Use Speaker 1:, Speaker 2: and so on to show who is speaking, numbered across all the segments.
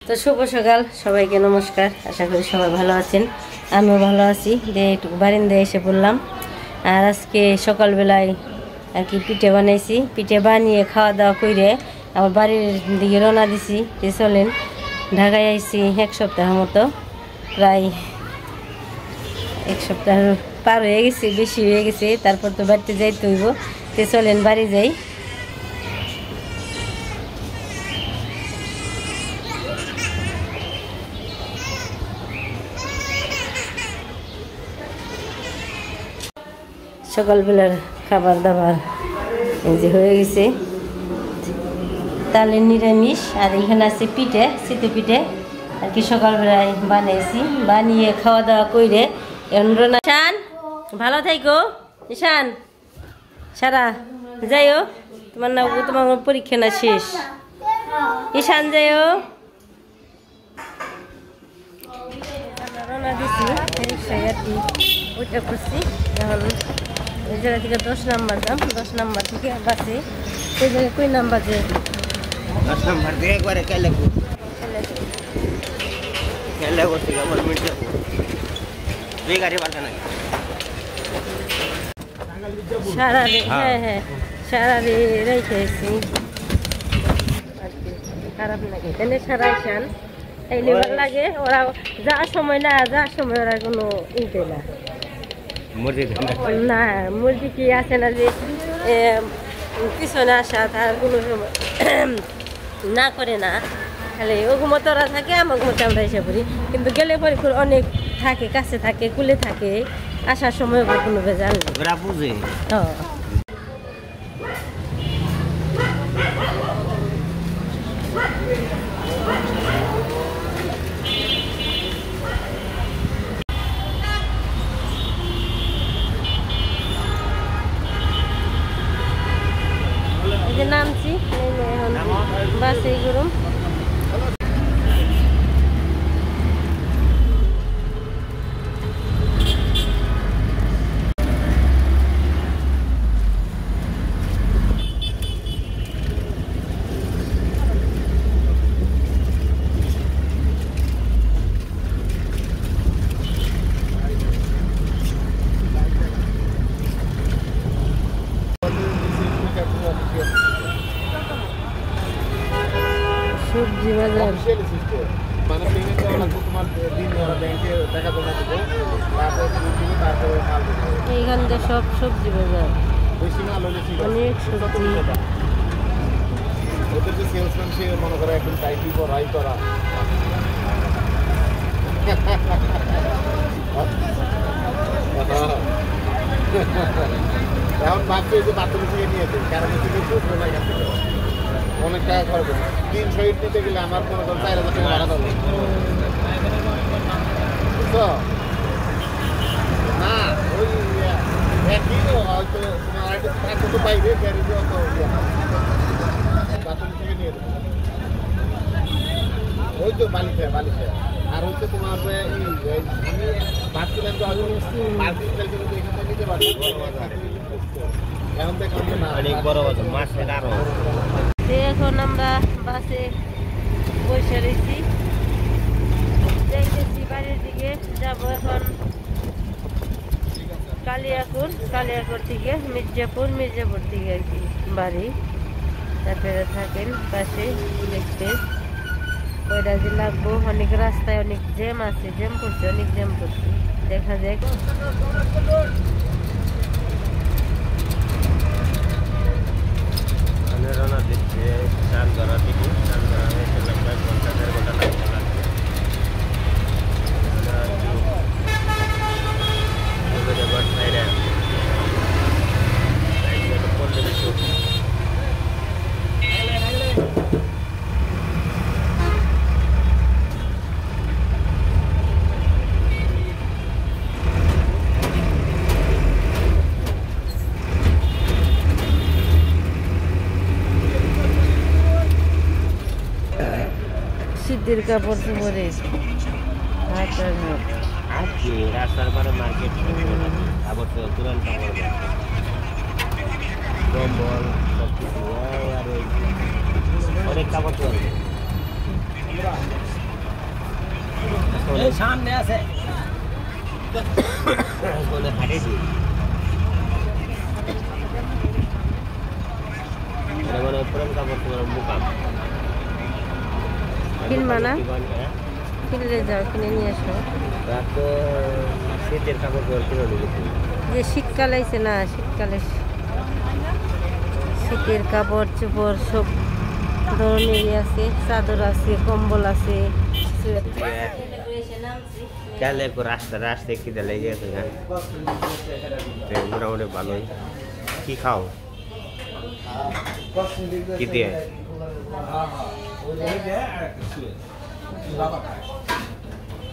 Speaker 1: তো শুভ সকাল সবাইকে নমস্কার। আশা করি সবাই ভালো আছেন, আমিও ভালো আছি। দিয়ে একটু বারিন্দায় এসে পড়লাম। আর আজকে সকালবেলায় আর কি পিঠে বানাইছি। পিঠে বানিয়ে খাওয়া দাওয়া করে আবার বাড়ির দিকে রওনা দিছি। যে চলেন, ঢাকায় আইছি এক সপ্তাহের মতো, প্রায় এক সপ্তাহ পার হয়ে গেছে, বেশি হয়ে গেছে। তারপর তো বাড়িতে যাইতে হইব। তো চলেন বাড়ি যাই। সকালবেলার খাবার দাবার এই যে হয়ে গেছে, তাহলে নিরামিষ। আর এখানে আছে পিঠে, শীতে পিঠে আর কি সকালবেলায় বানাইছি। বানিয়ে খাওয়া দাওয়া করে ঈশান ভালো থাইকো। ঈশান সারা যাইও, তোমার পরীক্ষা না শেষ। ঈশান যাইও। রওনা দিছি রিক্সায় আর কি ওইটা করছি। এখন ওই জায়গা থেকে 10 নাম্বার দাম, 10 নাম্বার থেকে বাসে ওই জায়গায় কই নাম্বার যে
Speaker 2: 10 নাম্বার দিয়ে একবারে খেলে করতে কেমন মিটে দুই গাড়ি পাল্টা নাই
Speaker 1: সারা রে। হ্যাঁ হ্যাঁ সারা রে রেখেছি আর কি, খারাপ লাগে তাহলে সারা ঈশান তাইলে ভালো লাগে। ওরা যা সময় না, যা সময় ওরা কোনো ইতে না না মুরগি কি আছে না যে পিছনে আসা তার কোনো সময় না করে না। খালি ওগুমতো ওরা থাকে, আমার মতো আমরা এসে পড়ি। কিন্তু গেলে পরে অনেক থাকে, কাছে থাকে, কুলে থাকে, আসার সময় কোনো বেজাল নেই। নামছি এখন বাসে গরম। সবজি বাজার এইখানকার সব সবজি বাজার, অনেক সবজি।
Speaker 2: মনে করে একদম টাইপি করাই করা এখন ভাবছি যে বাথরুম থেকে নিয়েছে, কারণ অনেক টাকা খরচ হবে। 300 ইট নিতে গেলে আমার মনে করেন 4000 টাকা ভাড়া দেবো, বুঝছো না? ওই একই হয়তো তোমার তো পাইবে গ্যারেজে অত বাথরুম থেকে নিয়ে দেবো। ওই তো বালিশে আর হচ্ছে তোমার আমি ভাবছিলাম যে মার্কেট এখান থেকে নিতে পারবো। এখন দেখলাম না অনেক বড় বাজার মাছের আরো।
Speaker 1: এখন আমরা বাসে বসে রয়েছি, যাইতেছি বাড়ির দিকে যাব। এখন কালিয়াকুর থেকে মির্জাপুর থেকে আর কি বাড়ি। তারপরে থাকেন পাশে দেখতে কয়টা যে লাগবো। অনেক রাস্তায় অনেক জ্যাম আছে, জ্যাম করছে, অনেক জ্যাম করছে। দেখা যাক।
Speaker 2: রওনা দিচ্ছে চাঁদগড়া থেকে। চাঁদগড়া হয়েছে প্রায় 1.5 ঘন্টা লাগবে।
Speaker 1: শীতের কাপড় পরে
Speaker 2: রাস্তার পরে মার্কেট আবার তুরান কাপড় কম্বল সব কিছু আর ওই অনেক কাপড় চলবে। সামনে আছে কোনে হাড়ে দি এটা মানে পুরো কাপড় তোমার মুকাম
Speaker 1: কিনবা না কিনলে যাও কিনে নিয়ে আসো
Speaker 2: রাত তো শীতের কাপড় পরে কিনে নিয়ে
Speaker 1: যে শীতকাল আইছে না শীতকালে শীতের কাপড় চোপড় সব ধরনেরই আছে চাদর আছে কম্বল আছে
Speaker 2: গেলে রাস্তা খিদে লেগে গেছে মোটামুটি ভালোই কি খাও কি দিয়ে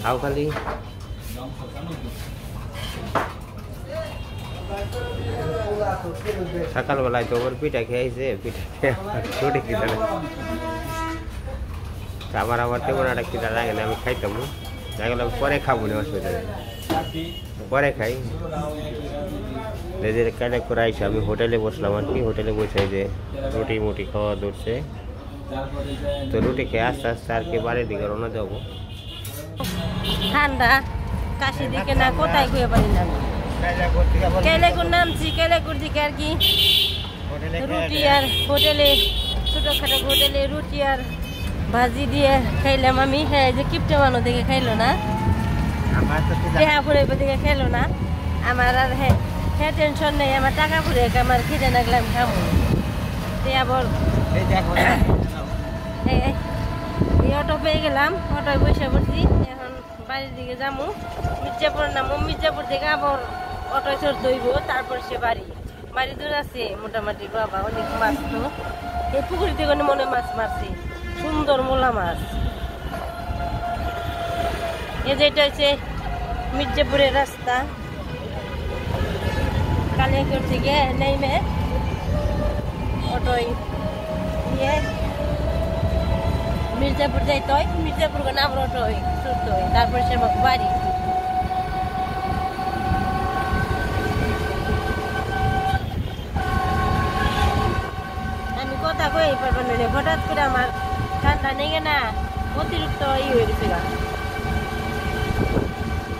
Speaker 2: খাও খালি সকালবেলায় তো ওর পিঠা খেয়েছে পিঠা খেয়ে রুটি খিদে আমার তেমন একটা খিদা লাগে না আমি খাইতাম লাগলে পরে খাবো না অসুবিধা নেই পরে খাই কালে করে আইসে আমি হোটেলে বসলাম আর কি হোটেলে বসে যে রুটি মুটি খাওয়া ধরছে তো রুটি খেয়ে আস্তে আস্তে আর কি বাড়ির দিকে রওনা যাবো
Speaker 1: ঠান্ডা কাশি দিকে না কোথায় ঘুরে পারি না কেলেকুর নামছি কেলেকুর দিকে আর কি রুটি আর হোটেলে ছোটখাটো হোটেলে রুটি আর ভাজি দিয়ে খাইলাম আমি হ্যাঁ যে কিপটে মানুষ দেখে খাইলো না টেহা ফুরে দেখে খাইলো না আমার আর হ্যাঁ টেনশন নেই আমার টাকা ফুরে আমার খিদে লাগলে আমি খাবো আবার এই অটো পেয়ে গেলাম অটোয় বসে পড়ছি এখন বাড়ির দিকে যাবো মির্জাপুর নামো মির্জাপুর থেকে আবার অটোয় চড় দইব তারপর সে বাড়ি দূর আছে মোটামুটি বাবা অনেক মাছ তো এই পুকুর থেকে মনে মাছ মারছে সুন্দর মোলা মাছ এই যেটা হচ্ছে মির্জাপুরের রাস্তা কালিয়াকৈর থেকে নেমে অটোয় নিয়ে মির্জাপুর যাইতে হয় মির্জাপুর নাম অটোয় চড়তে হয় তারপর সে আমার বাড়ি আমি কথা কই পারবো না হঠাৎ করে আমার ঠান্ডা নেগে না অতিরিক্ত হয়ে গেছে গা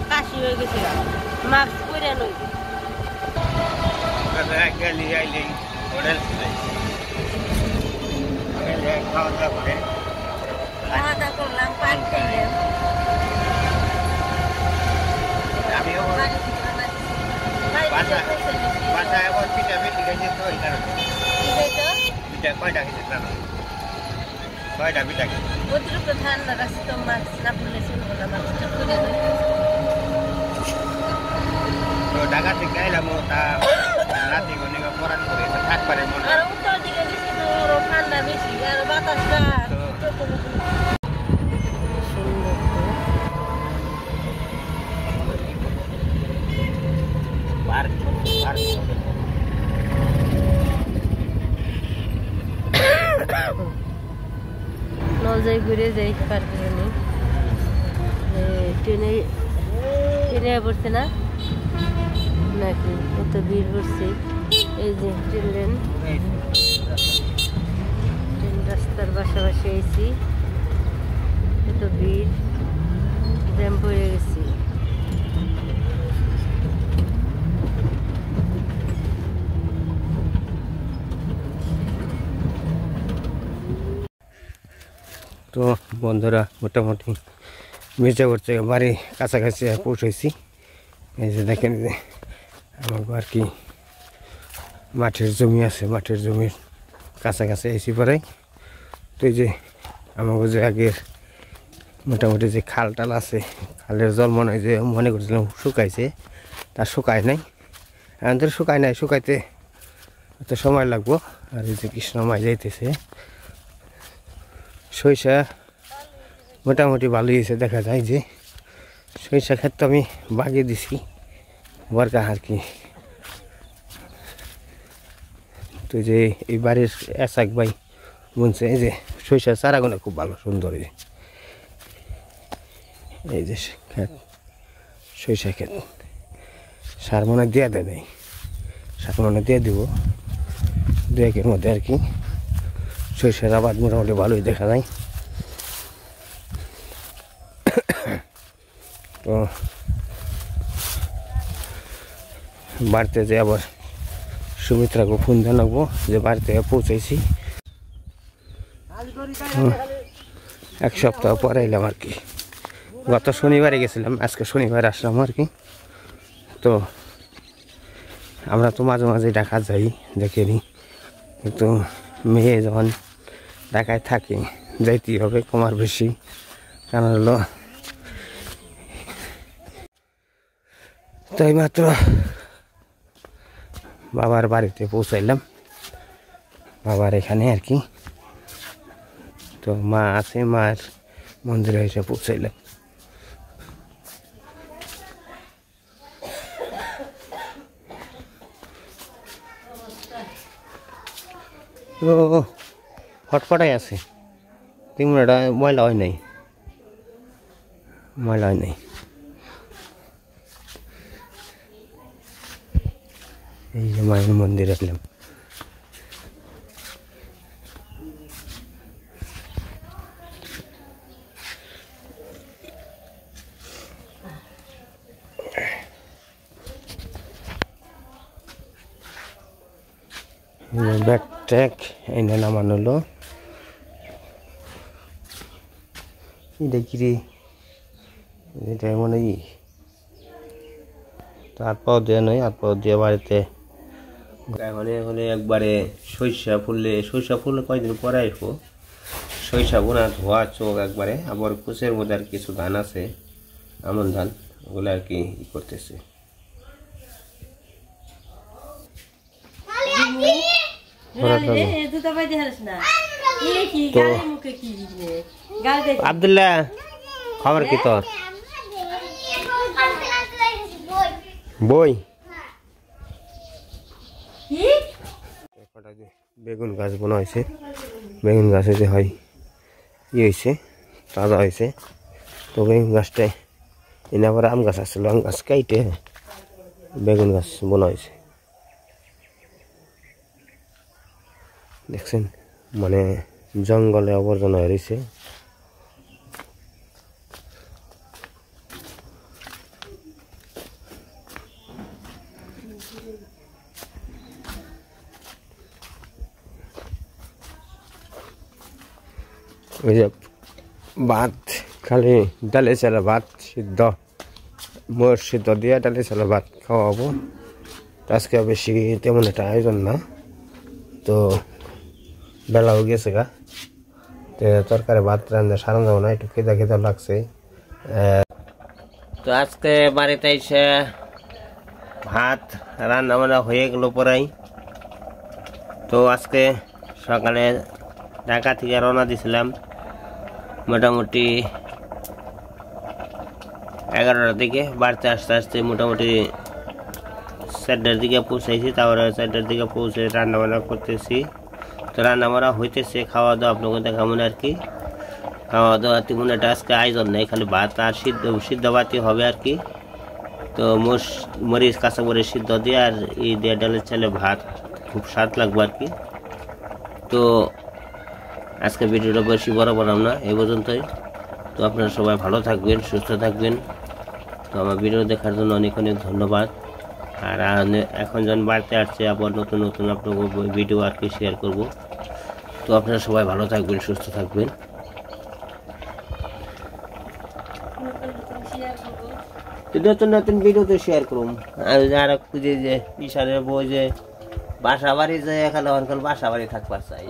Speaker 1: কাশি হয়ে গেছে গা মাস্ক পরে নই খাওয়া দাওয়া করলাম পান খাইলাম অতিরিক্ত ঠান্ডা রাখছি তো মাছ না পড়লে চলবো না মাছটা করে
Speaker 2: তো ঢাকা থেকে এলাম তা রাতে অনেক পরান করে থাকবারে মনে
Speaker 1: আর উত্তর দিকে গেছি তো ঠান্ডা বেশি আর বাতাসটা নজাই ঘুরে যাই পারবে ট্রেনে পড়ছে না নাকি এত ভিড় পড়ছে এই যে ট্রেন রাস্তার পাশাপাশি এসি এত ভিড় জ্যাম পড়ে গেছি
Speaker 2: তো বন্ধুরা মোটামুটি মির্জাপুর থেকে বাড়ি কাছাকাছি পৌঁছেছি এই যে দেখেন যে আমাকে আর কি মাঠের জমি আছে মাঠের জমির কাছাকাছি এসি পড়াই তো এই যে আমাকে যে আগের মোটামুটি যে খাল টাল আছে খালের জল মনে করছিলাম শুকাইছে তা শুকায় নাই এখন তো শুকায় নাই শুকাইতে এত সময় লাগবো আর এই যে কৃষ্ণমাই যাইতেছে সরিষা মোটামুটি ভালোই হয়েছে দেখা যায় যে সরিষা ক্ষেত তো আমি বাগিয়ে দিছি বরকা আর কি তো যে এই বাড়ির এসাক ভাই বলছে এই যে সরিষা চারাগুলো খুব ভালো সুন্দর এই যে ক্ষেত সরিষা ক্ষেত সার মনে দিয়ে দেয় নেই সার মনে দিয়ে দিব 2 একের মধ্যে আর কি সরিষার আবাদ মোটামুটি ভালোই দেখা যায় তো বাড়িতে যে আবার সুমিত্রাকে ফোন জানাবো যে বাড়িতে পৌঁছেছি। এক সপ্তাহ পরে এলাম আর কি। গত শনিবারে গেছিলাম, আজকে শনিবার আসলাম আর কি। তো আমরা তো মাঝে মাঝে ঢাকা যাই, দেখে নিই, কিন্তু মেয়ে যখন ঢাকায় থাকে যাইতেই হবে কমার বেশি। কারণ হলো তাই মাত্র বাবার বাড়িতে পৌঁছাইলাম, বাবার এখানে আর কি। তো মা আছে, মার মন্দিরে এসে পৌঁছাইলাম। ও হটপটাই আছে, তিমড়াটা ময়লা হয় নাই, ময়লা হয় নাই। এই যে মায়ের মন্দির আসলাম। ব্যাগ ট্যাগ এনে নামানো হলো। এটা কি রে, এটা মনে হয় তো হাত পাও দেওয়া নয়, হাত পাও দিয়ে বাড়িতে এখন হলে একবারে সরিষা ফুললে কয়দিন পরে আসবো। সরিষা বোনা ধোয়া চোখ একবারে, আবার কুচের মধ্যে আর কিছু ধান আছে, আমন ধান, ওগুলো আর কি করতেছে। আব্দুল্লাহ খবর কি তোর? বই বেগুন গাছ বোনা হয়েছে, বেগুন গাছে যে হয় ই হয়েছে, তাজা হয়েছে। তো বেগুন গাছটায় এনে আবার আম গাছ আসছিল, আম গাছ কাইটে বেগুন গাছ বোনা হয়েছে। দেখছেন, মানে জঙ্গলে আবর্জনা হয়ে রয়েছে। ওই যে ভাত, খালি ডালে চালা ভাত সিদ্ধ, মোর সিদ্ধ দিয়ে ডালে চালা ভাত খাওয়াবো। আজকে বেশি তেমন একটা আয়োজন না, তো বেলাও গেছে গা, তরকারি ভাত রান্না সারান যাবো না, একটু খেদা খেদা লাগছে। তো আজকে বাড়িতে এসে ভাত রান্না বান্না হয়ে গেল পরাই। তো আজকে সকালে ঢাকা থেকে রওনা দিয়েছিলাম মোটামুটি 11টার দিকে। বাড়িতে আসতে আসতে মোটামুটি 4টার দিকে পৌঁছাইছি। তারপরে 4টার দিকে পৌঁছে রান্না বান্না করতেছি। তো রান্না বান্না হইতেছে, খাওয়া দাওয়া আপনাকে দেখাবো না আর কি। খাওয়া দাওয়া তেমন একটা আজকে আয়োজন নেই, খালি ভাত আর সিদ্ধ ভাতই হবে আর কি। তো মরিচ কাঁচা মরিচ সিদ্ধ দিয়ে আর এই দিয়ে ডালের চালে ভাত, খুব স্বাদ লাগবে আর কি। তো আজকে ভিডিওটা বেশি বড় বানাম না, এই পর্যন্তই। তো আপনারা সবাই ভালো থাকবেন, সুস্থ থাকবেন। তো আমার ভিডিও দেখার জন্য অনেক অনেক ধন্যবাদ। আর এখন যখন বাড়িতে আসছে আবার নতুন নতুন আপনাকে ভিডিও আর কি শেয়ার করব। তো আপনারা সবাই ভালো থাকবেন, সুস্থ থাকবেন। নতুন নতুন ভিডিও তো শেয়ার করুন। আর যারা খুঁজে যে ঈশানের বই যে বাসা বাড়ি যে এখানে বাসা বাড়ি থাকবার চাই।